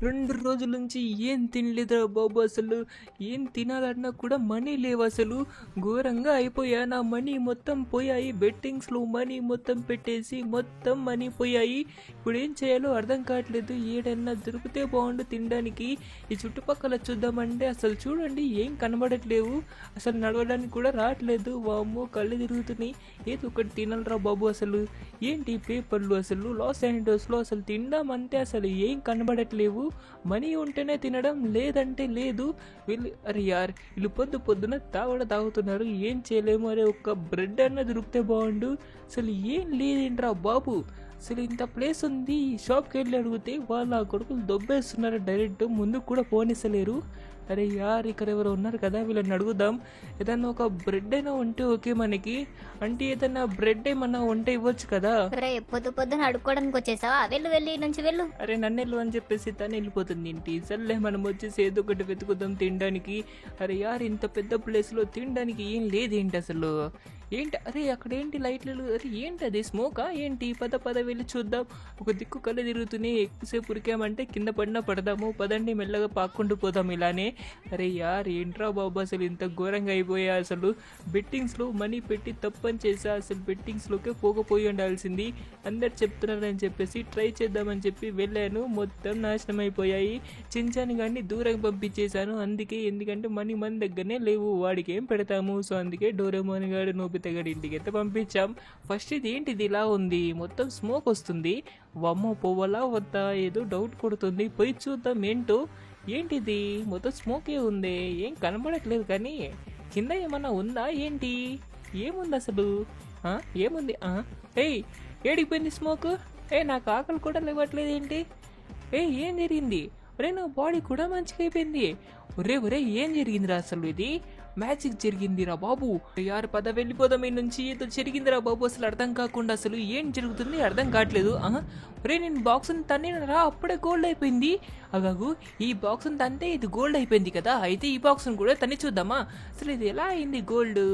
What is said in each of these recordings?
2 రోజుల నుంచి ఏం తినలేదురా బాబు అసలు. ఏం తినాలన్నా కూడా మనీ లేవు అసలు. ఘోరంగా అయిపోయా. నా మనీ మొత్తం పోయాయి. బెట్టింగ్స్లో మనీ మొత్తం పెట్టేసి మొత్తం మనీ పోయాయి. ఇప్పుడు ఏం చేయాలో అర్థం కావట్లేదు. ఏడన్నా దొరికితే బాగుండు తినడానికి. ఈ చుట్టుపక్కల చూద్దామంటే అసలు చూడండి ఏం కనబడట్లేవు. అసలు నడవడానికి కూడా రావట్లేదు. వామ్మో కళ్ళు తిరుగుతున్నాయి. ఏదో ఒకటి తినాలరా బాబు అసలు. ఏంటి పేపర్లు అసలు లాస్ ఏంజల్స్లో అసలు తిందామంటే అసలు ఏం కనబడట్లేవు. మనీ ఉంటేనే తినడం, లేదంటే లేదు. వీళ్ళు అరే యార్ వీళ్ళు పొద్దున తాగుతున్నారు. ఏం చేయలేము. అరే ఒక్క బ్రెడ్ అన్న దొరికితే బాగుండు. అసలు ఏం లేదేంట్రా బాబు. అసలు ఇంత ప్లేస్ ఉంది. షాప్కి వెళ్ళి అడిగితే వాళ్ళ కొడుకులు దొబ్బేస్తున్నారు. డైరెక్ట్ ముందుకు కూడా పోనిస్తలేరు. అరే యార్ ఇక్కడ ఎవరు ఉన్నారు కదా, వీళ్ళని అడుగుదాం. ఏదన్నా ఒక బ్రెడ్ అయినా ఉంటే ఓకే మనకి. అంటే ఏదన్నా బ్రెడ్ ఏమన్నా ఉంటే ఇవ్వచ్చు కదా. పొద్దున అడుక్కోవడానికి వచ్చేసావా? వెళ్ళి నుంచి వెళ్ళు. అరే నన్నెళ్ళు అని చెప్పేసి తను వెళ్ళిపోతుంది ఇంటి. సర్లే మనం వచ్చేసి ఏదో ఒకటి వెతుకుదాం తినడానికి. అరే యార్ ఇంత పెద్ద ప్లేస్లో తినడానికి ఏం లేదేంటి అసలు. ఏంటి అరే అక్కడ ఏంటి లైట్లు. అరే ఏంటి అది స్మోకా ఏంటి. పద వెళ్ళి చూద్దాం. ఒక దిక్కు కళ్ళు తిరుగుతూనే ఎక్కువసేపు ఉరికామంటే కింద పడినా పడదాము. పదండి మెల్లగా పాక్కుంటూ పోదాం ఇలానే. అరే యార్ ఏంట్రా బాబు అసలు ఇంత ఘోరంగా అయిపోయా అసలు. బెట్టింగ్స్లో మనీ పెట్టి తప్పని చేసా. అసలు బెట్టింగ్స్లోకే పోకపోయి ఉండాల్సింది. అందరు చెప్తున్నారని చెప్పేసి ట్రై చేద్దామని చెప్పి వెళ్ళాను. మొత్తం నాశనం అయిపోయాయి. చించాని కానీ దూరంగా పంపించేశాను. అందుకే ఎందుకంటే మనీ మన దగ్గరనే లేవు. వాడికి ఏం పెడతాము. సో అందుకే డోరేమోన్ గారు నోబితగాడి ఇంటికి అయితే పంపించాం. ఫస్ట్ ఇది ఏంటిది ఇలా ఉంది. మొత్తం స్మోక్ వస్తుంది. వమ్మో పోవలా వద్దా ఏదో డౌట్ కొడుతుంది. పోయి చూద్దాం ఏంటో. ఏంటిది మొత్తం స్మోకే ఉంది. ఏం కనబడట్లేదు కానీ కింద ఏమన్నా ఉందా ఏంటి. ఏముంది అసలు. ఏముంది. ఏయ్ ఏడిపోయింది స్మోక్. నాకు ఆకలి కూడా లేవట్లేదు ఏంటి. ఏం జరిగింది. నా బాడీ కూడా మంచిగా అయిపోయింది. ఒరే ఏం జరిగిందిరా అసలు. ఇది మ్యాజిక్ జరిగిందిరా బాబు. యారు పద వెళ్ళిపోదాం ఈ నుంచి. ఏదో జరిగిందిరా బాబు అసలు అర్థం కాకుండా. అసలు ఏం జరుగుతుంది అర్థం కావట్లేదు. నేను బాక్స్ని తన్నినరా అప్పుడే గోల్డ్ అయిపోయింది. అగాగు ఈ బాక్స్ని తంతే ఇది గోల్డ్ అయిపోయింది కదా. అయితే ఈ బాక్స్ని కూడా తన్ని చూద్దామా. అసలు ఇది ఎలా అయింది గోల్డ్.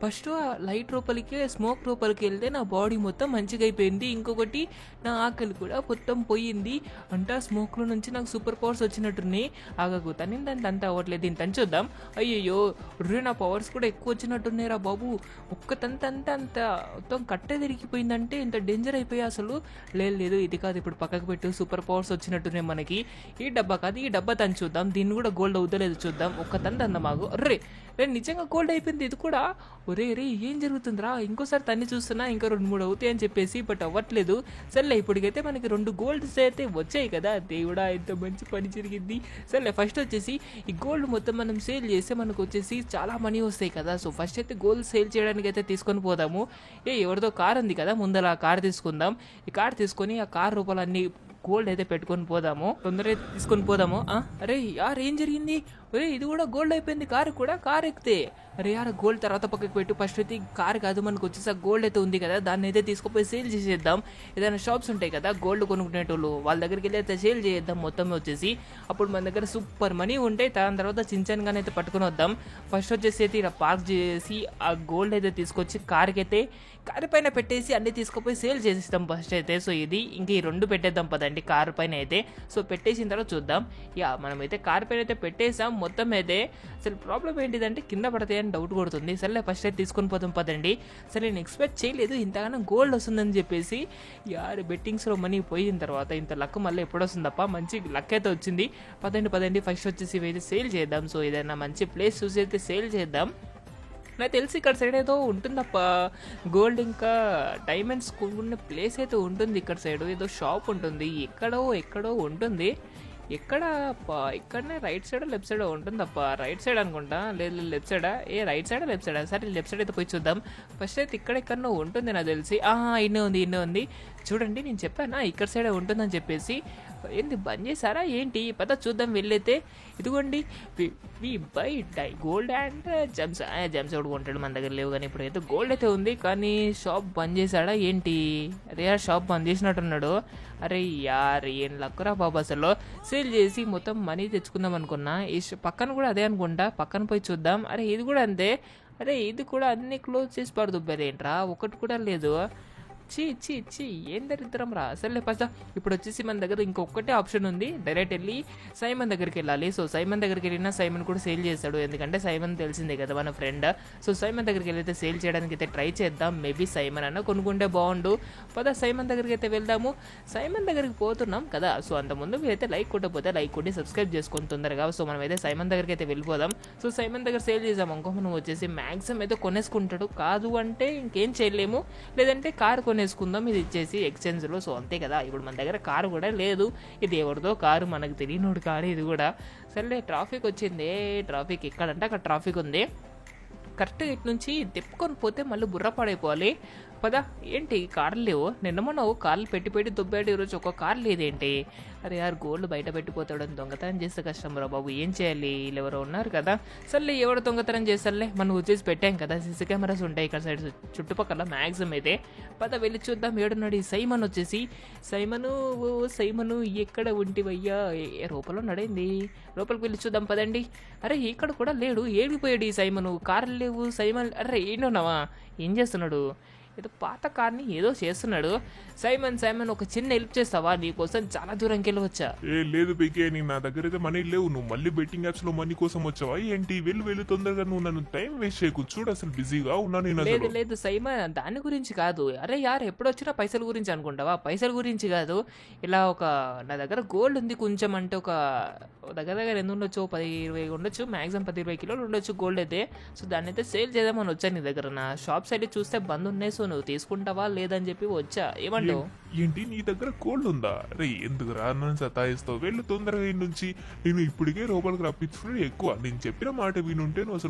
ఫస్ట్ లైట్ లోపలికి స్మోక్ లోపలికి వెళ్తే నా బాడీ మొత్తం మంచిగా అయిపోయింది. ఇంకొకటి నా ఆకలి కూడా మొత్తం పోయింది. అంటే ఆ స్మోక్లో నుంచి నాకు సూపర్ పవర్స్ వచ్చినట్టున్నాయి. ఆగకు తని దాన్ని అంత అవ్వట్లేదు. దీన్ని తని చూద్దాం. అయ్యయ్యో నా పవర్స్ కూడా ఎక్కువ వచ్చినట్టున్నాయి రా బాబు. ఒక్క అంత మొత్తం కట్టే తిరిగిపోయిందంటే ఇంత డేంజర్ అయిపోయా అసలు. లేదు ఇది కాదు. ఇప్పుడు పక్కకు పెట్టు. సూపర్ పవర్స్ వచ్చినట్టున్నాయి మనకి. ఈ డబ్బా కాదు ఈ డబ్బా తను చూద్దాం. దీన్ని కూడా గోల్డ్ అవుతలేదు చూద్దాం. ఒక్క అందమాగు. నిజంగా గోల్డ్ అయిపోయింది ఇది కూడా. ఒరే ఏం జరుగుతుందిరా. ఇంకోసారి తన్ని చూస్తున్నా ఇంకా 2-3 అవుతాయి అని చెప్పేసి బట్ అవ్వట్లేదు. సర్లే ఇప్పటికైతే మనకి 2 గోల్డ్స్ అయితే వచ్చాయి కదా. దేవుడా ఎంత మంచి పని జరిగింది. సర్లే ఫస్ట్ వచ్చేసి ఈ గోల్డ్ మొత్తం మనం సేల్ చేస్తే మనకు వచ్చేసి చాలా మనీ వస్తాయి కదా. సో ఫస్ట్ అయితే గోల్డ్ సేల్ చేయడానికి అయితే తీసుకొని పోదాము. ఎవరిదో కార్ ఉంది కదా ముందర ఆ కార్ తీసుకుందాం. ఈ కార్ తీసుకొని ఆ కార్ రూపాయలు అన్ని గోల్డ్ అయితే పెట్టుకొని పోదాము. తొందరగా తీసుకొని పోదాము. అరే యార్ ఏం జరిగింది. ఇది కూడా గోల్డ్ అయిపోయింది. కార్ ఎక్కితే. అరే యార్ గోల్డ్ తర్వాత పక్కకి పెట్టు. ఫస్ట్ అయితే కార్ కాదు మనకు వచ్చేసి గోల్డ్ అయితే ఉంది కదా దాన్ని అయితే తీసుకుపోయి సేల్ చేసేద్దాం. ఏదైనా షాప్స్ ఉంటాయి కదా గోల్డ్ కొనుక్కునేటోళ్ళు వాళ్ళ దగ్గరికి వెళ్ళి అయితే సేల్ చేద్దాం మొత్తం వచ్చేసి. అప్పుడు మన దగ్గర సూపర్ మనీ ఉంటాయి. దాని తర్వాత చించాన్గానే అయితే పట్టుకొని వద్దాం. ఫస్ట్ వచ్చేసి అయితే ఇలా పార్క్ చేసి ఆ గోల్డ్ అయితే తీసుకొచ్చి కార్ పైన పెట్టేసి అన్ని తీసుకుపోయి సేల్ చేసేస్తాం ఫస్ట్ అయితే. సో ఇది ఇంక ఈ 2 పెట్టేద్దాం పదండి కార్ పైన అయితే. సో పెట్టేసిన తర్వాత చూద్దాం. మనమైతే కార్ పైన అయితే పెట్టేసాం మొత్తం అయితే. అసలు ప్రాబ్లం ఏంటిదంటే కింద పడతాయి అని డౌట్ కొడుతుంది. సరే ఫస్ట్ అయితే తీసుకొని పోతాం పదండి. సరే నేను ఎక్స్పెక్ట్ చేయలేదు ఇంతగానో గోల్డ్ వస్తుందని చెప్పేసి. బెట్టింగ్స్లో మనీ పోయిన తర్వాత ఇంత లక్ మళ్ళీ ఎప్పుడు వస్తుందప్ప. మంచి లక్ అయితే వచ్చింది. పదండి ఫస్ట్ వచ్చేసి అయితే సేల్ చేద్దాం. సో ఏదైనా మంచి ప్లేస్ చూసి అయితే సేల్ చేద్దాం. నాకు తెలిసి ఇక్కడ సైడ్ ఏదో ఉంటుందప్ప. గోల్డ్ ఇంకా డైమండ్స్ కొనుక్కునే ప్లేస్ అయితే ఉంటుంది. ఇక్కడ సైడ్ ఏదో షాప్ ఉంటుంది. ఎక్కడో ఉంటుంది. ఇక్కడనే రైట్ సైడ్ లెఫ్ట్ సైడ్ ఉంటుందప్ప. రైట్ సైడ్ అనుకుంటా. లేదు లెఫ్ట్ సైడా. రైట్ సైడ్ లెఫ్ట్ సైడా. సరే లెఫ్ట్ సైడ్ అయితే పోయి చూద్దాం. ఫస్ట్ అయితే ఇక్కడెక్కడో ఉంటుంది నాకు తెలిసి. ఇన్నే ఉంది. చూడండి నేను చెప్పానా ఇక్కడ సైడే ఉంటుందని చెప్పేసి. ఏంది బంద్ చేశారా ఏంటి. పద చూద్దాం వెళ్ళైతే. ఇదిగోండి we buy gold and gems. Gems ఎవడు కొంటాడు మన దగ్గర లేవు. కానీ ఇప్పుడు అయితే గోల్డ్ అయితే ఉంది కానీ షాప్ బంద్ చేశాడా ఏంటి. షాప్ బంద్ చేసినట్టున్నాడు. అరే యార్ ఏం లక్కురా బాబు అసలు. సేల్ చేసి మొత్తం మనీ తెచ్చుకుందాం అనుకున్నా. ఈ పక్కన కూడా అదే అనుకుంటా. పక్కన పోయి చూద్దాం. ఇది కూడా అంతే. ఇది కూడా అన్ని క్లోజ్ చేసి పడుతుంది ఏంట్రా. ఒకటి కూడా లేదు. చీ చీ చీ ఏం దరిద్రం రా అసలే పద. ఇప్పుడు వచ్చేసి మన దగ్గర ఇంకొకటే ఆప్షన్ ఉంది, డైరెక్ట్ వెళ్ళి సైమన్ దగ్గరికి వెళ్ళాలి. సో సైమన్ దగ్గరికి వెళ్ళినా సైమన్ కూడా సేల్ చేస్తాడు, ఎందుకంటే సైమన్ తెలిసిందే కదా మన ఫ్రెండ్. సో సైమన్ దగ్గరికి వెళ్ళైతే సేల్ చేయడానికి అయితే ట్రై చేద్దాం. మేబీ సైమన్ అన్న కొనుక్కుంటే బాగుండు. పద సైమన్ దగ్గరికి అయితే వెళ్దాము. సైమన్ దగ్గరికి పోతున్నాం కదా. సో అంతకుముందు మీరైతే లైక్ కొట్టకపోతే లైక్ కొట్టి సబ్స్క్రైబ్ చేసుకుని తొందరగా. సో మనం అయితే సైమన్ దగ్గరికి అయితే వెళ్ళిపోదాం. సో సైమన్ దగ్గర సేల్ చేద్దాం అనుకో, మనం వచ్చేసి మ్యాక్సిమం అయితే కొనేసుకుంటాడు. కాదు అంటే ఇంకేం చేయలేము, లేదంటే కారు కొనేసుకుందాం ఇది ఇచ్చేసి ఎక్స్చేంజ్లో. సో అంతే కదా. ఇప్పుడు మన దగ్గర కారు కూడా లేదు, ఇది ఎవరిదో కారు, మనకు తెలియనోడు కారు ఇది కూడా. సరే ట్రాఫిక్ వచ్చింది, ట్రాఫిక్ ఎక్కడంటే అక్కడ ట్రాఫిక్ ఉంది. కరెక్ట్గా ఇటు నుంచి తిప్పుకొని పోతే మళ్ళీ బుర్ర పాడైపోవాలి. పదా ఏంటి కార్లు లేవు? నిన్న మొన్న కార్లు పెట్టి పెట్టి దుబ్బాడు, ఈరోజు ఒక కార్ లేదేంటి? అరే యార్ గోల్డ్ బయట పెట్టిపోతాడని దొంగతనం చేస్తే కష్టం రా బాబు, ఏం చేయాలి? వీళ్ళెవరో ఉన్నారు కదా. సర్లే ఎవరు దొంగతనం చేస్తారులే, మనం వచ్చేసి పెట్టాం కదా, సీసీ కెమెరాస్ ఉంటాయి ఇక్కడ సైడ్ చుట్టుపక్కల మ్యాక్సిమం అయితే. పద వెళ్ళి చూద్దాం ఏడున్నాడు ఈ సైమన్ వచ్చేసి. సైమను ఎక్కడ ఉంటివయ్యా? రూపంలో నడైంది, లోపలికి వెళ్ళి చూద్దాం పదండి. అరే ఇక్కడ కూడా లేడు, ఏడిపోయాడు ఈ సైమను. కార్లు లేవు సైమన్. అరే ఏంటన్నావా, ఏం చేస్తున్నాడు? ఏదో పాత కార్ని ఏదో చేస్తున్నాడు. సైమన్ ఒక చిన్న హెల్ప్ చేస్తావా? నీకోసం చాలా దూరంకి వెళ్ళవచ్చా? లేదు పీకే, నీ నా దగ్గర అయితే మనీ లేవు. నువ్వు మళ్ళీ బెట్టింగ్ యాప్స్ లో మనీ కోసం వచ్చావా ఏంటి? వెళ్ళు తొందరగా, నువ్వు నన్ను టైం వేస్ట్ చేయకు. చూడు అసలు బిజీగా ఉన్నా నేను. లేదు సైమన్ దాని గురించి కాదు. అరే యార్ ఎప్పుడు వచ్చినా పైసల గురించి అనుకుంటావా? పైసల గురించి కాదు. ఇలా నా దగ్గర గోల్డ్ ఉంది కొంచెం, అంటే ఒక దగ్గర ఎంత ఉండొచ్చు, 10-20 ఉండొచ్చు, మ్యాక్సిమం 10-20 కిలోలు ఉండొచ్చు గోల్డ్ అయితే. సో దాన్ని అయితే సేల్ చేద్దామని వచ్చాను నీ దగ్గర. నా షాప్స్ అయితే చూస్తే బంద్ ఉన్నాయి. సో నువ్వు తీసుకుంటావా లేదని చెప్పి వచ్చా. ఏమంటావు? ఏంటి నీ దగ్గర గోల్డ్ ఉందా? అరే ఎందుకు రా నన్ను సతాయిస్తావు? వెళ్ళు తొందరగా ఇంటి నుంచి. నేను ఇప్పటికే లోపలికి రప్పించుకుని ఎక్కువ. నేను చెప్పిన మాట వినుంటే నువ్వు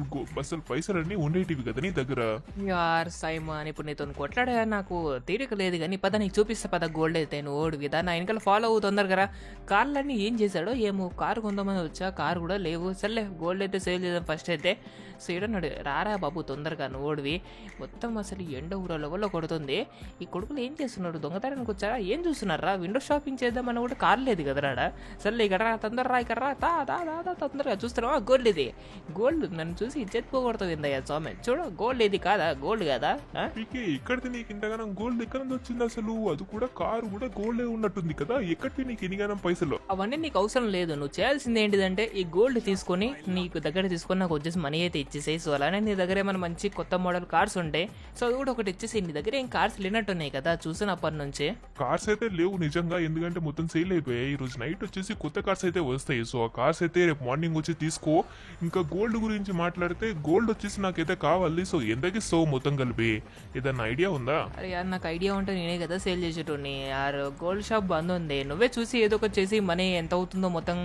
అసలు పైసలన్నీ ఉండేటివి కదా నీ దగ్గర. యార్ సైమన్ ఇప్పుడు నీతో కొట్లాడా నాకు తీరిక లేదు కానీ పద నీకు చూపిస్తా పద. గోల్డ్ అయితే నువ్వు ఓడి విధా నా వెనకాల ఫాలో అవ్వు తొందరగా. కార్లన్నీ ఏం చేశాడో ఏమో, కారు కొంతమంది వచ్చా, కారు కూడా లేవు. సర్లే గోల్డ్ అయితే సేల్ చేద్దాం ఫస్ట్ అయితే. సో ఏడన్నాడు రారా బాబు తొందరగా నువ్వు ఓడివి. మొత్తం అసలు ఎండ ఊర లెవెల్లో కొడుతుంది. ఈ కొడుకులు ఏం చేస్తున్నాడు? దొంగతనానికి వచ్చారా? ఏం చూస్తున్నారా? విండో షాపింగ్ చేద్దామని కూడా కారు లేదు కదరాడా. సర్లే ఇక్కడ రా తొందరరా, ఇక్కడ రా తొందరగా. చూస్తున్నావా గోల్డ్ ఇది? గోల్డ్ నన్ను చూసి ఇచ్చెత్తుకోకూడదు ఏందయ్యా స్వామి. చూడు గోల్డ్ ఇది కాదా? గోల్డ్ కాదా? ఎక్కడిది నీకు ఇంతగానం గోల్డ్? ఎక్కడ నుంచి వచ్చింది అసలు? అది కూడా కారు కూడా గోల్డ్ ఉన్నట్టుంది కదా. ఎక్కడికి నీకు ఎన్నిగానం పైసలు? అవన్నీ నీకు అవసరం లేదు. నువ్వు చేయాల్సింది ఏంటిదంటే ఈ గోల్డ్ తీసుకొని నీకు దగ్గర తీసుకొని నాకు వచ్చేసి మనీ అయితే ఇచ్చేసాయి. సో అలానే నీ దగ్గర ఏమైనా మంచి కొత్త మోడల్ కార్స్ ఉంటాయి, సో అది కూడా ఒకటి ఇచ్చేసి. నీ దగ్గర ఏం కార్స్ లేనట్టున్నాయి కదా చూసినప్పటి నుంచి. కార్స్ అయితే లేవు నిజంగా, ఎందుకంటే మొత్తం సేల్ అయిపోయాయి. ఈ రోజు నైట్ వచ్చేసి కొత్త కార్స్ అయితే వస్తాయి. సో ఆ కార్స్ అయితే రేపు మార్నింగ్ వచ్చి తీసుకో. ఇంకా గోల్డ్ గురించి మాట్లాడితే గోల్డ్ వచ్చేసి నాకైతే కావాలి. సో ఎంతకి సో మొత్తం కలిపి ఏదన్నా ఐడియా ఉందా? అరే యార్ నాకు ఐడియా ఉంటే నేనే కదా సేల్ చేసేటోని. యార్ గోల్డ్ షాప్ బంద్ ఉంది, నువ్వే చూసి ఏదో ఒకటి చేసి మనీ ఎంత అవుతుందో మొత్తం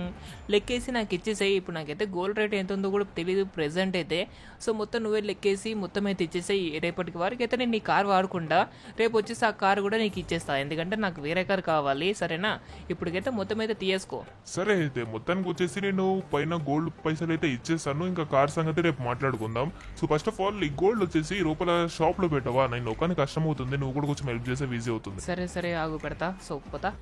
లెక్కేసి నాకు ఇచ్చేసాయి. ఇప్పుడు నాకైతే గోల్డ్ రేట్ ఎంత ఉందో కూడా తెలియదు ప్రెసెంట్ అయితే. సో మొత్తం నువ్వే లెక్కేసి మొత్తం అయితే ఇచ్చేసాయి. రేపటికి వరకు అయితే నేను నీ కార్ వాడుకుంటా, రేపు వచ్చేసి ఆ కార్ కూడా నీకు ఇచ్చేస్తా, ఎందుకంటే నాకు వేరే కార్ కావాలి. సరేనా? ఇప్పటికైతే మొత్తం అయితే తీయేసుకో. సరే అయితే మొత్తానికి వచ్చేసి నేను పైన గోల్డ్ పైసలు అయితే ఇచ్చేస్తాను. ఇంకా కార్ సంగతి రేపు మాట్లాడుకుందాం. సో ఫస్ట్ ఆఫ్ ఆల్ ఈ గోల్డ్ వచ్చేసి లోపల షాప్ లో పెట్టవా? నేను ఒకరికి కష్టం అవుతుంది, నువ్వు కూడా కొంచెం హెల్ప్ చేస్తే ఈజీ అవుతుంది. సరే ఆగు పెడతా. సో పోతా.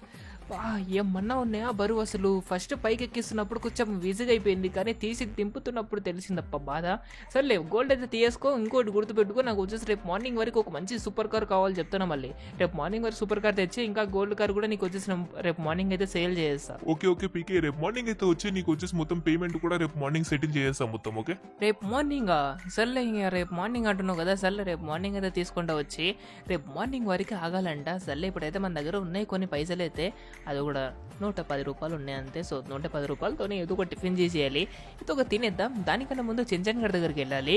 ఏమన్నా ఉన్నాయా బరువు? అసలు ఫస్ట్ పైకి ఎక్కిస్తున్నప్పుడు కొంచెం ఈజీగా అయిపోయింది, కానీ తీసి దింపుతున్నప్పుడు తెలిసిందప్ప బాధ. సర్లే గోల్డ్ అయితే తీసుకో. ఇంకోటి గుర్తుపెట్టుకో, నాకు వచ్చేసి రేపు మార్నింగ్ వరకు ఒక మంచి సూపర్ కార్ కావాలి చెప్తున్నా. మళ్ళీ రేపు మార్నింగ్ వరకు సూపర్ కార్ తెచ్చి ఇంకా గోల్డ్ కార్ కూడా నీకు వచ్చేసి రేపు మార్నింగ్ అయితే సేల్ చేస్తా. ఓకే పీకే, రేపు మార్నింగ్ అయితే వచ్చి నీకు వచ్చేసి మొత్తం పేమెంట్ కూడా రేపు మార్నింగ్ సెటిల్ చేస్తాం మొత్తం. ఓకే రేపు మార్నింగా? సర్లే ఇంకా రేపు మార్నింగ్ అంటున్నావు కదా. సర్లే రేపు మార్నింగ్ అయితే తీసుకుంటా వచ్చి. రేపు మార్నింగ్ వరకు ఆగాలంట. సర్లే ఇప్పుడైతే మన దగ్గర ఉన్నాయి కొన్ని పైసలు అయితే, అది కూడా 110 రూపాయలు ఉన్నాయి అంతే. సో 110 రూపాయలతోనే ఏదో ఒక టిఫిన్ చేసేయాలి, ఏదో ఒక తినేద్దాం. దానికన్నా ముందు చించన్ గడ్ దగ్గరికి వెళ్ళాలి.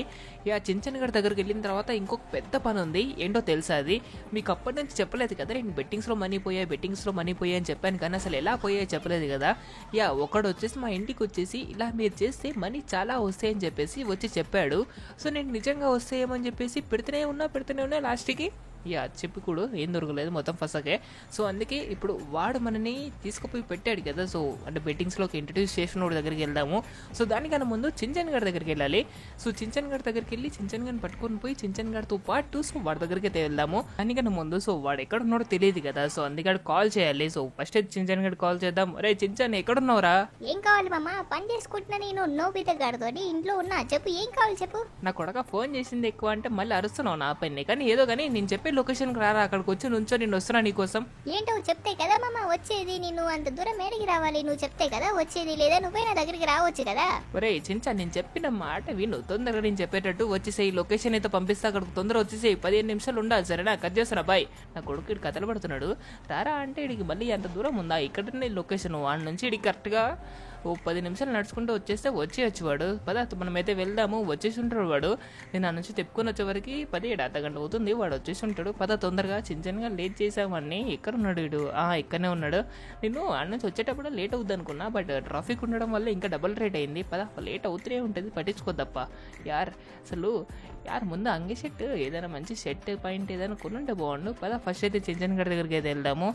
ఆ చించన్ గడ్ దగ్గరికి వెళ్ళిన తర్వాత ఇంకొక పెద్ద పని ఉంది. ఏంటో తెలుసా అది? మీకు అప్పటి నుంచి చెప్పలేదు కదా, నేను బెట్టింగ్స్లో మనీ పోయాయి అని చెప్పాను, కానీ అసలు ఎలా పోయాయో చెప్పలేదు కదా. ఒకడు వచ్చేసి మా ఇంటికి వచ్చేసి ఇలా మీరు చేస్తే మనీ చాలా వస్తాయని చెప్పేసి వచ్చి చెప్పాడు. సో నేను నిజంగా వస్తాయేమని చెప్పేసి పెడుతూనే ఉన్నా లాస్ట్కి చెప్పి కూడా ఏం దొరకలేదు, మొత్తం ఫసకే. సో అందుకే ఇప్పుడు వాడు మనని తీసుకుపోయి పెట్టాడు కదా. సో అంటే బెట్టింగ్స్లోకి ఇంట్రడ్యూస్ చేసిన వాడి దగ్గరికి వెళ్దాము. సో దానికన్నా ముందు చించన్ గడ్ దగ్గరికి వెళ్ళాలి. సో చించన్ గడ్ దగ్గరికి వెళ్ళి చించన్ గడ్ పట్టుకొని పోయి చించన్ గడ్తో పాటు సో వాడి దగ్గరికి అయితే వెళ్దాము. దానికన్నా ముందు సో వాడు ఎక్కడ ఉన్నాడో తెలియదు కదా. సో అందుకే కాల్ చేయాలి. సో ఫస్ట్ అయితే చించన్ గడ్ కాల్ చేద్దాం. రే చించన్ ఎక్కడున్నావురా? ఏం కావాలి మామ? పని చేసుకుంటున్నా నేను. నోబిత గారితో ఇంట్లో ఉన్నా. చెప్పు ఏం కావాలి చెప్పు. నా కొడక ఫోన్ చేసింది ఎక్కువ అంటే మళ్ళీ అరుస్తున్నావు నా పైన. కానీ ఏదో కానీ నేను చెప్పే లొకేషన్కి రారా, అక్కడికి వచ్చి నుంచో నేను వస్తున్నా నీకోసం. ఏంటో చెప్తే కదా మామ వచ్చేది, నేను అంత దూరం మేడికి రావాలి, నువ్వు చెప్తే కదా వచ్చేది, లేదా నువ్వే నా దగ్గరికి రావచ్చు కదా. ఒరే చించా, నేను చెప్పిన మాట విను, తొందరగా నేను చెప్పేటట్టు వచ్చేసేయి. లొకేషన్ అయితే పంపిస్తా, అక్కడికి తొందరగా వచ్చేసేయి. 15 నిమిషాలు ఉండాలి సరేనా? కట్ చేస్తాను బాయ్. నా కొడుకు ఇటు కథలు పడుతున్నాడు. రారా అంటే ఇడికి మళ్ళీ అంత దూరం ఉందా? ఇక్కడనే లొకేషన్, వాడి నుంచి ఇడికి కరెక్ట్గా ఓ 10 నిమిషాలు నడుచుకుంటూ వచ్చేస్తే వచ్చేయచ్చు వాడు. పద మనమైతే వెళ్దాము. వచ్చేసి ఉంటాడు వాడు. నేను ఆ నుంచి తెప్పుకొని వచ్చేవరకు 17 అర్ధగంట అవుతుంది. వాడు వచ్చేసి ఉంటాడు. పద తొందరగా చిన్నగా లేట్ చేసామని. ఎక్కడ ఉన్నాడు వీడు? ఇక్కడనే ఉన్నాడు. నేను ఆ నుంచి వచ్చేటప్పుడు లేట్ అవుద్ది అనుకున్నా, బట్ ట్రాఫిక్ ఉండడం వల్ల ఇంకా డబుల్ రేట్ అయింది. పద లేట్ అవుతూనే ఉంటుంది, పట్టించుకోద్దప్ప యార్. అసలు ముందు అంగే షర్ట్ ఏదైనా మంచి షర్ట్ పాయింట్ ఏదైనా కొనుంటే బాగుండు. పద ఫస్ట్ అయితే చించన్ గడి దగ్గరికి అయితే వెళ్దాము.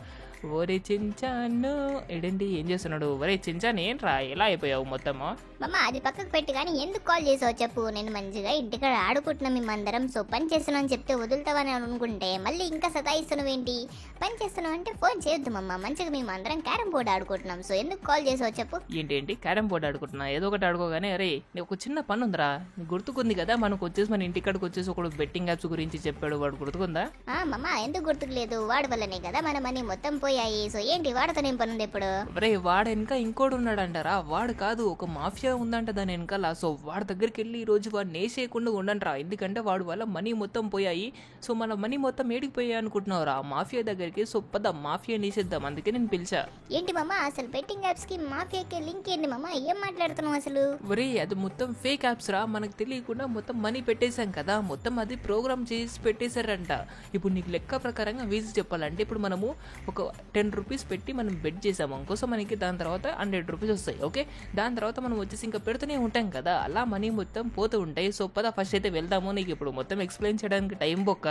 ఒరే చించాను ఏడేంటి ఏం చేస్తున్నాడు? ఒరే చించాన్ ఏంట్రా ఎలా అయిపోయావు మొత్తము? మామ అది పక్కకు పెట్టి కానీ ఎందుకు కాల్ చేసావు చెప్పు. నేను మంచిగా ఇంటికాడ ఆడుకుంటున్నాం మేమందరం. సో పని చేస్తున్నావు అని చెప్తే వదులుతావని అనుకుంటే మళ్ళీ ఇంకా సతాయిస్తున్నావు ఏంటి? పని చేస్తున్నావు అంటే ఫోన్ చేయొద్దు మమ్మ. మంచిగా మేము అందరం క్యారమ్ బోర్డు ఆడుకుంటున్నాం. సో ఎందుకు కాల్ చేసావు చెప్పు. ఏంటి క్యారమ్ బోర్డు ఆడుకుంటున్నా? ఏదో ఒకటి ఆడుకోగానే. అరే నీకు ఒక చిన్న పని ఉందిరా, నీకు గుర్తుకుంది కదా మనకు వచ్చేసి మన ఇంటికాడికి వచ్చేసి ఒకడు బెట్టింగ్ యాప్స్ గురించి చెప్పాడు, వాడు గుర్తుకుందా? మమ్మ ఎందుకు గుర్తుకు లేదు? వాడి వల్లనే కదా మన మనీ మొత్తం పోయాయి. సో ఏంటి వాడితో ఏం పని ఉంది ఇప్పుడు? అరే వాడు వెనక ఇంకోడు ఉన్నాడంటారా? వాడు కాదు, ఒక మాఫియా ఉందంట దాని వెనకాల. సో వాడి దగ్గరికి వెళ్ళి ఈ రోజు వాడు నేసేయకుండా ఉండండిరా, ఎందుకంటే వాడు వల్ల మనీ మొత్తం పోయాయి. సో మన మనీ మొత్తం ఏడిపోయాయి అనుకుంటున్నావురా మాఫియా దగ్గరికి. సో పద మాఫియా నేసేద్దాం, అందుకే నేను పిలిచా. ఏంటి మమ్మ అసలు బెట్టింగ్ యాప్స్ కి మాఫియాకి లింక్ ఏంటి మమ్మ? ఏం మాట్లాడుతున్నావు అసలు? ఒరే అది మొత్తం ఫేక్ యాప్స్ రా, మనకు తెలియకుండా మొత్తం మనీ పెట్టేశాం కదా, మొత్తం అది ప్రోగ్రామ్ చేసి పెట్టేశారంట. ఇప్పుడు నీకు లెక్క ప్రకారంగా వీసి చెప్పాలంటే ఇప్పుడు మనము ఒక 10 రూపీస్ పెట్టి మనం బెట్ చేసాము అనుకోసం మనకి దాని తర్వాత 100 రూపీస్ వస్తాయి. ఓకే, దాని తర్వాత మనం వచ్చేసి ఇంకా పెడుతూనే ఉంటాం కదా, అలా మనీ మొత్తం పోతూ ఉంటాయి. సో పద ఫస్ట్ అయితే వెళ్దాము. నీకు ఇప్పుడు మొత్తం ఎక్స్ప్లెయిన్ చేయడానికి టైం బొక్క.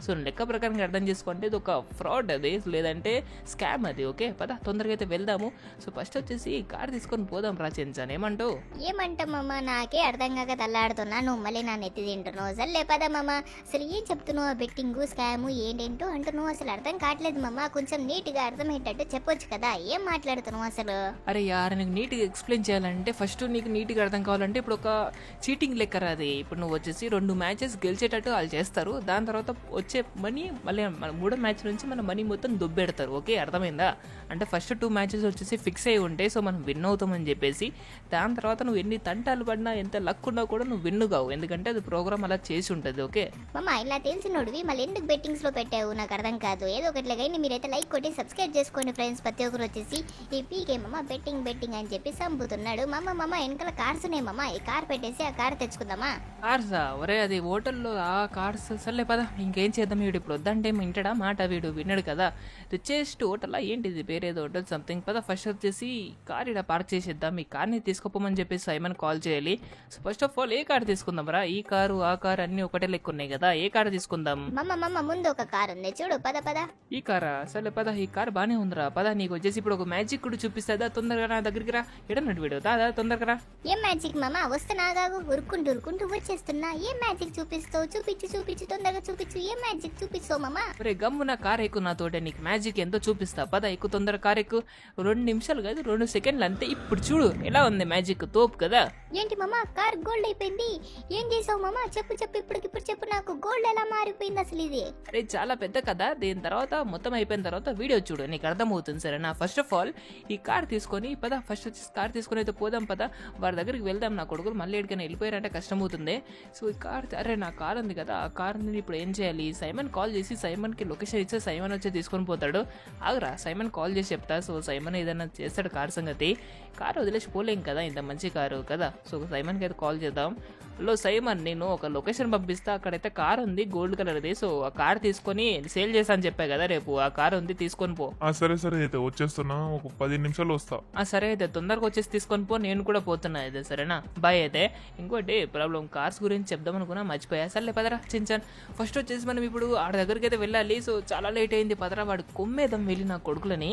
సో లెక్క ప్రకారంగా అర్థం చేసుకుంటే ఇది ఒక ఫ్రాడ్ అది, లేదంటే స్కామ్ అది. ఓకే పద తొందరగా అయితే వెళ్దాము. సో ఫస్ట్ వచ్చేసి కార్ తీసుకొని పోదాం రా చెంచాన్, ఏమంటావు? ఏమంటామమ్మా, నాకే అర్థం కాక తల్లాడుతున్నా, నువ్వు మళ్ళీ నా నెత్తి తింటున్నావు. సర్లే పదమ్మా. అసలు ఏం చెప్తున్నావు? బెట్టింగ్ స్కాము ఏంటేంటో అంటున్నావు, అసలు అర్థం కావట్లేదు మమ్మ. కొంచెం నీట్గా అర్థమయ్యేటట్టు చెప్పొచ్చు కదా, ఏం మాట్లాడుతున్నావు అసలు? అరే యార్, నీకు నీట్గా ఎక్స్ప్లెయిన్ చేయాలంటే ఫస్ట్ నీకు నీట్గా అర్థం కావాలంటే ఇప్పుడు ఒక చీటింగ్ లెక్క రాది. ఇప్పుడు నువ్వు వచ్చేసి 2 మ్యాచెస్ గెలిచేటట్టు వాళ్ళు చేస్తారు, దాని తర్వాత వచ్చే మనీ మళ్ళీ మన 3వ మ్యాచ్ నుంచి మన మనీ మొత్తం దుబ్బెడతారు. ఓకే అర్థమైందా? అంటే ఫస్ట్ 2 మ్యాచెస్ వచ్చేసి ఫిక్స్ అయి ఉంటాయి. సో మనం విన్ అవుతామని చెప్పేసి దాని తర్వాత నువ్వు ఎన్ని తంటాలు పడినా ఎంత లక్ ఉన్నా కూడా నువ్వు విన్ను కావు, ఎందుకంటే అది ప్రోగ్రామ్ అలా చేసి ఉంటుంది. ఓకే మమ్మ ఇలా తెలిసినోడివి మళ్ళీ ఎందుకు బెట్టింగ్స్ లో పెట్టావు? నాకు అర్థం కాదు. ఏదో ఒకటిలాగా మీరైతే లైక్ కొట్టి సబ్స్క్రైబ్ చేసుకోండి ఫ్రెండ్స్. ప్రతి ఒక్కరు వచ్చేసి ఈ పీకే మమ్మ బెట్టింగ్ అని చెప్పి సంపుతున్నాడు. మమ్మ వెనకాల కార్స్ ఉన్నాయి మమ్మ, ఈ కార్ పెట్టేసి ఆ కార్ తెచ్చుకుందామా? కార్సా? ఒరే అది హోటల్లో ఆ కార్స్. సర్లే పద ఇంకేం చేద్దాం. వీడు ఇప్పుడు వద్దంటే వింటాడా మాట? వీడు విన్నాడు కదా. రిచెస్ట్ హోటల్ ఏంటిది పేరేదో హోటల్ సంథింగ్. పద ఫస్ట్ వచ్చేసి కార్ ఇక్కడ పార్క్ చేసేద్దాం. ఈ కార్ని తీసుకోపోమని చెప్పేసి సైమన్ కాల్ చేయాలి. So first of all A car తీసుకుందాం రా? ఈ కారు ఆ కారు అన్ని ఒకటే లెక్క ఉన్నాయి కదా, ఏ కార్ తీసుకుందాం? మమ్మ ముందు ఒక కార్ ఉంది చూడు, పద. ఈ కారా? సర్లే పద, ఈ కార్ బానే ఉందిరా. పద నీకు వచ్చేసి ఇప్పుడు ఒక మ్యాజిక్ కూడా చూపిస్తుందా, తొందరగా నా దగ్గరికి రా. ఎడన్నట్టు వీడు దాదా తొందరగా రా. ఏం మ్యాజిక్ మమ్మ? వస్తున్నాగాగు, ఉరుకుంటూ వచ్చేస్తున్నా. ఏం మ్యాజిక్ చూపిస్తావు? చూపించు తొందరగా చూపించు. ఏం మ్యాజిక్ చూపిస్తావు మమ్మ? రే గమ్ము నా కార్ ఎక్కువ నాతోటే, నీకు మ్యాజిక్ ఎంతో చూపిస్తా. పద ఎక్కువ తొందర కార్ ఎక్కువ. 2 నిమిషాలు కాదు 2 సెకండ్లు అంతే. ఇప్పుడు చూడు ఎలా ఉంది మ్యాజిక్, తోపు కదా. ఏంటి మమ్మ కార్ గోల్డ్ అయిపోయింది? ఏం చేసావు మమ్మ? చెప్పు ఇప్పుడు చెప్పు నాకు, గోల్డ్ ఎలా మారిపోయింది అసలు ఇది? అరే చాలా పెద్ద కదా, దీని తర్వాత మొత్తం అయిపోయిన తర్వాత వీడియో చూడు, నీకు అర్థమవుతుంది సరేనా? ఫస్ట్ ఆఫ్ ఆల్ ఈ కార్ తీసుకొని పద, ఫస్ట్ వచ్చి కార్ తీసుకొని అయితే పోదాం. పద వారి దగ్గరికి వెళ్దాం. నా కొడుకులు మళ్ళీ ఎక్కడికైనా వెళ్ళిపోయారంటే కష్టం అవుతుంది. సో ఈ కార్, అరే నా కార్ ఉంది కదా, ఆ కార్ని ఇప్పుడు ఏం చేయాలి? సైమన్ కాల్ చేసి సైమన్కి లొకేషన్ ఇస్తే సైమన్ వచ్చి తీసుకొని పోతాడు. ఆగురా, సైమన్ కాల్ చేసి చెప్తా. సో సైమన్ ఏదైనా చేస్తాడు కార్ సంగతి. కార్ వదిలేసి పోలేం కదా, ఇంత మంచి కారు కదా. సో సైమన్కి అయితే కాల్ చేద్దాం. హలో సైమన్, నేను ఒక లొకేషన్ పంపిస్తా, అక్కడైతే కార్ ఉంది గోల్డ్ కలర్ది. సో ఆ కార్ తీసుకొని సేల్ చేస్తా అని చెప్పా కదా రేపు, ఆ కార్ ఉంది తీసుకొని పో. సరే అయితే వచ్చేస్తున్నా, ఒక 10 నిమిషాలు వస్తా. సరే అయితే తొందరగా వచ్చేసి తీసుకొని పో, నేను కూడా పోతున్నా అయితే సరేనా? బాయ్ అయితే. ఇంకోటి ప్రాబ్లం కార్స్ గురించి చెప్దాం అనుకున్నా మర్చిపోయా. సర్లే పదరా చించాన్. ఫస్ట్ వచ్చేసి మనం ఇప్పుడు ఆడ దగ్గరికి అయితే వెళ్ళాలి. సో చాలా లేట్ అయింది, పదరా వాడు కొమ్మేద్దాం వెళ్ళి నా కొడుకులని.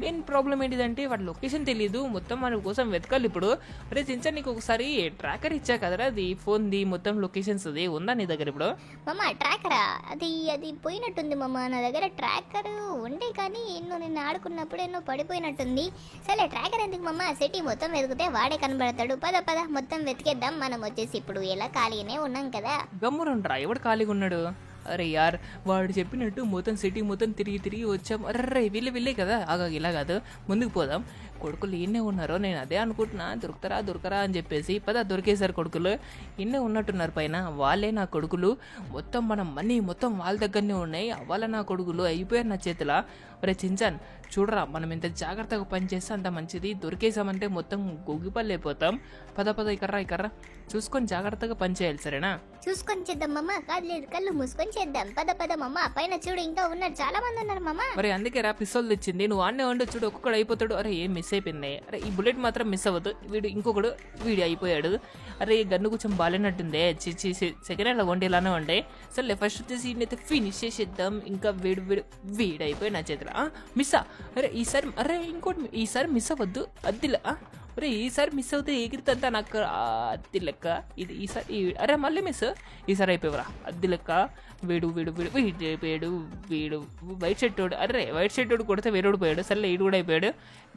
మెయిన్ ప్రాబ్లం ఏంటిదంటే వాడి లొకేషన్ తెలియదు, మొత్తం మన కోసం వెతకాలి ఇప్పుడు. అరే చించాన్, నీకు ఒకసారి ట్రాకర్ ఇచ్చా కదరా, అది ఫోన్ది మొత్తం లొకేషన్స్ అది ఉందా నీ దగ్గర ఇప్పుడు? మమ్మ ట్రాకరా? అది పోయినట్టుంది మమ్మ. నా దగ్గర ట్రాకర్ ఉండే కానీ నిన్ను ఆడుకున్నప్పుడు ఎన్నో పడిపోయినట్టుంది. సరే ట్రాకర్ ఎందుకు మమ్మ? సిటీ మొత్తం వెతికితే వాడే కనబడతాడు. పద మొత్తం వెతికేద్దాం. మనం వచ్చేసి ఇప్పుడు ఎలా ఖాళీగానే ఉన్నాం కదా. గమ్మునుండ్రా, ఎవడు ఖాళీగా ఉన్నాడు? అరే యార్ వాడు చెప్పినట్టు మొత్తం సిటీ మొత్తం తిరిగి వచ్చాం. అర్రే వీళ్ళే కదా ఇలా కాదు, ముందుకు పోదాం. కొడుకులు ఎన్నే ఉన్నారో నేను అదే అనుకుంటున్నా, దొరకరా అని చెప్పేసి పద దొరికేశారు కొడుకులు. ఎన్నే ఉన్నట్టున్నారు పైన, వాళ్ళే నా కొడుకులు. మొత్తం మన మనీ మొత్తం వాళ్ళ దగ్గరనే ఉన్నాయి, వాళ్ళ నా కొడుకులు అయిపోయారు నా చేతిలో. ఒరే చించాన్ చూడరా, మనం ఎంత జాగ్రత్తగా పనిచేస్తే అంత మంచిది. దొరికేసామంటే మొత్తం గొగ్గిపల్లి పద ఇకర్రా చూసుకొని జాగ్రత్తగా పనిచేయాలి, సరేనా? చూసుకొని చేద్దాం మామ, కాదు లేదు కళ్ళు మూసుకొని చేద్దాం. పద మామ, పైన చూడు ఇంకా ఉన్నారు, చాలా మంది ఉన్నారు మామ. మరి అందుకే రా పిస్తోల్ తెచ్చింది, నువ్వు ఆడనే ఉండు. చూడు ఒక్కొక్కడు అయిపోతాడు. అరే ఏం మిస్ అయిపోయింది. అరే ఈ బుల్లెట్ మాత్రం మిస్ అవ్వదు. వీడు అయిపోయాడు. అరే ఈ గన్ను కొంచెం బాగాలేనట్టుందే. సెకండ్ హ్యాండ్ వండి ఇలానే ఉండే. సరే ఫస్ట్ వచ్చేసి ఈయనైతే ఫినిష్ చేసేద్దాం. ఇంకా వీడు అయిపోయి నా చేతిలో మిస్సా. అరే ఈసారి మిస్ అవ్వద్దు. అద్దిలా అరే ఈసారి మిస్ అవుతే ఎగిరితంతా నాకు అద్ది లెక్క. ఇది ఈసారి అరే మళ్ళీ మిస్. ఈసారి అయిపోయారా అద్ది లెక్క. వీడు వైట్ షర్ట్ వాడు. అరే వైట్ షర్ట్ వాడు కొడితే వేరేడు పోయాడు. సరే ఈడు కూడా అయిపోయాడు.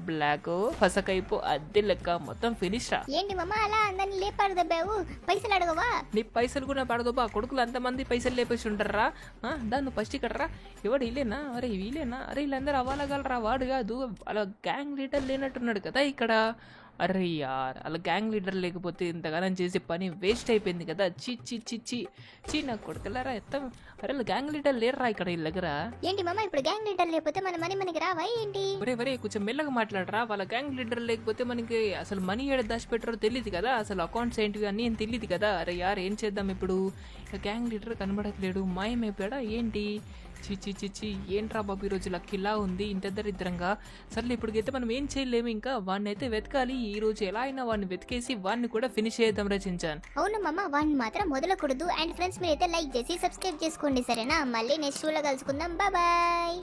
బ్లాక్ ఫసక్ అయిపో అద్ది లెక్క. మొత్తం ఫినిష్ రా. ఏంటి మామ అలా అందరినీ లేపాడదబ్బావు? పైసలు అడగవా? నీ పైసలు కూడా పడదోబా. కొడుకులు అంతమంది పైసలు లేపేసి ఉంటారా? దాన్ని ఫస్ట్ ఇక్కడ రా. ఎవడు వీలేనా? అరే వీలేనా? అరే వీళ్ళందరూ అవ్వాలగలరా? వాడు కాదు, అలా గ్యాంగ్ లీడర్ లేనట్టున్నాడు కదా ఇక్కడ. అరే యార్ అలా గ్యాంగ్ లీడర్ లేకపోతే ఇంతగానం చేసే పని వేస్ట్ అయిపోయింది కదా. చీ నాకు కొడుకులారా ఎత్తం. అరే గ్యాంగ్ లీడర్ లేరురా ఇక్కడ వీళ్ళ దగ్గర. ఏంటి మామ ఇప్పుడు గ్యాంగ్ లీడర్ లేకపోతే మన మనీ మనకి రావా ఏంటి? ఒరే కొంచెం మెల్లగా మాట్లాడరా. వాళ్ళ గ్యాంగ్ లీడర్ లేకపోతే మనకి అసలు మనీ ఏడ దాచిపెట్టారో తెలియదు కదా. అసలు అకౌంట్స్ ఏంటివి అన్నీ ఏం తెలియదు కదా. అరే యార్ ఏం చేద్దాం ఇప్పుడు? గ్యాంగ్ లీడర్ కనబడట్లేడు, మాయమైపోయాడా ఏంటి? చి ఏంట్రా బాబు ఈరోజు లక్కిలా ఉంది, ఇంత దరిద్రంగా. సర్లే ఇప్పటికైతే మనం ఏం చేయలేము, ఇంకా వాడిని అయితే వెతకాలి. ఈ రోజు ఎలా అయినా వాడిని వెతికేసి వాడిని కూడా ఫినిష్ చేద్దాం రచించాను. అవును మామ, వాడిని మాత్రం వదలకూడదు. అండ్ ఫ్రెండ్స్ మీరైతే లైక్ చేసి సబ్స్క్రైబ్ చేసుకోండి, సరేనా? మళ్ళీ నెక్స్ట్ షోలో కలుసుకుందాం. బాయ్.